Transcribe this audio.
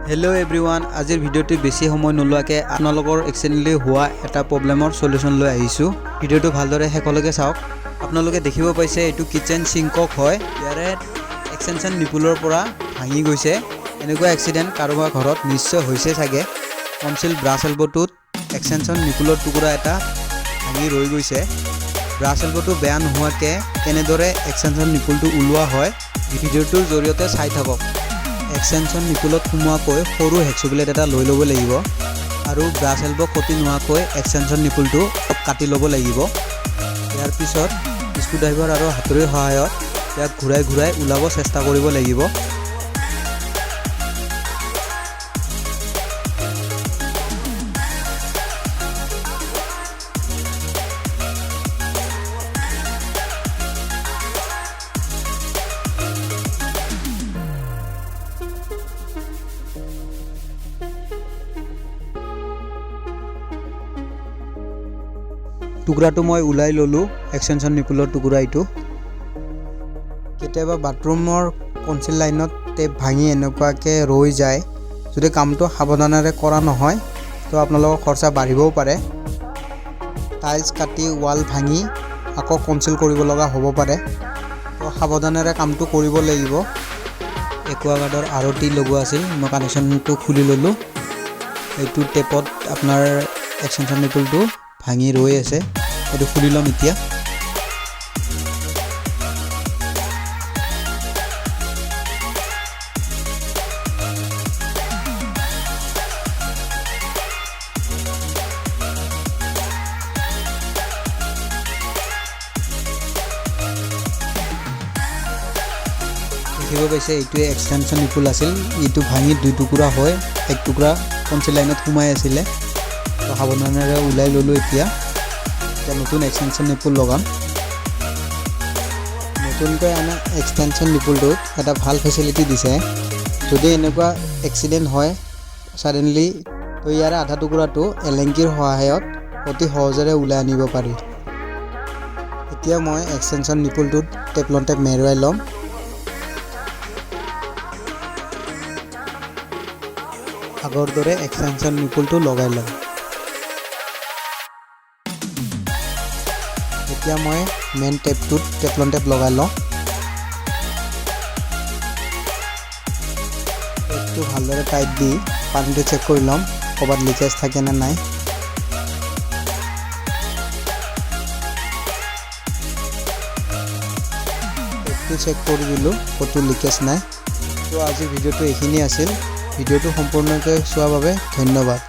hello everyone आज video बेसि समय नलुवाके आपनालोকৰ एक्सिडेंटली हुआ এটা प्रॉब्लमर सल्यूशन লৈ আহিছো ভিডিওটো ভালদৰে হেকলৈকে চাওক আপোনালোকে দেখিব পাইছে এটো কিচেন সিংকক হয় ইয়াৰে এক্সটেনশন নিপুলৰ পৰা ভাঙি গৈছে এনেকুৱা এক্সিডেন্ট কাৰোবাৰ ঘৰত নিশ্চয় হৈছে থাকে কনসিল ব্ৰাছ এলবটোত এক্সটেনশন নিপুলৰ টুকুৰা এটা ভাঙি ৰৈ গৈছে ব্ৰাছ এলবটো বেয়া নোহোৱাকে কেনেদৰে এক্সটেনশন নিপুলটো উলোৱা হয় ভিডিওটোৰ জৰিয়তে চাই থাকক एक्सटेंशन निपुलत सोमोवाকৈ সৰু হেক্সোব্লেড এটা লৈ ল'ব লাগিব আৰু ব্ৰাছ এলব ক্ষতি নোহোৱাকৈ एक्सटेंशन निपुलটো কাটি ল'ব লাগিব ইয়াৰ পিছত স্ক্ৰুড্ৰাইভাৰ আৰু হাতুৰিৰ সহায়ত ইয়াক ঘূৰাই ঘূৰাই উলাব চেষ্টা কৰিব লাগিব টুকুৰাটো মই উলাই ললো এক্সটেনশন নিপুলৰ টুকুৰা ইটো কেতিয়াবা বাথৰুমৰ কনসিল লাইনত টেপ ভাঙি এনেকুৱাকে ৰৈ যায় যদি কামটো সাৱধানেৰে কৰা নহয় তো আপোনালোকৰ খৰচা বাঢ়িবও পাৰে টাইলছ কাটি ওয়াল ভাঙি আকৌ কনসিল কৰিব লগা হ'ব পাৰে তো সাৱধানেৰে কামটো কৰিব লাগিব একুৱাগাৰ্ডৰ আৰটি লগোৱা আছিল মই কানেকশনটো খুলি ললো এইটো টেপত আপোনাৰ এক্সটেনশন নিপুলটো ভাঙি ৰৈ আছে এটো খুলি লম এতিয়া দেখিব পাইছে এইটোৱে এক্সটেনশন নিপুল আছিল ইটো ভাঙি দুই টুকুৰা হয় এক টুকুৰা কনসিল লাইনত সোমাই আছিল তো সাৱধানেৰে উলাই ললো এতিয়া নতুন এক্সটেনশন নিপুল লগাম নতুনকৈ আনা এক্সটেনশন নিপুলটোত এটা ভাল ফেসিলিটি দিছে যদি এনেকুৱা এক্সিডেন্ট হয় সাডেনলি তো ইয়াৰ আধা টুকুৰাটো এলেংকিৰ সহায়ত অতি সহজৰে উলাই আনিব পাৰি এতিয়া মই এক্সটেনশন নিপুলটোত টেপলন টেপ মেৰুৱাই লম আগৰ দৰে এক্সটেনশন নিপুলটো লগাই লম এতিয়া মই মেইন টেপটোত টেপলন টেপ লগাই লওঁ টেপটো ভালদৰে টাইট দি পানীটো চেক কৰি লম ক'বাত লিকেজ থাকে না নাই টেপটো চেক কৰি দিলোঁ ক'তো লিকেজ নাই তো আজি ভিডিওটো এইখিনি আছিল ভিডিওটো সম্পূৰ্ণকৈ চোৱাৰ বাবে ধন্যবাদ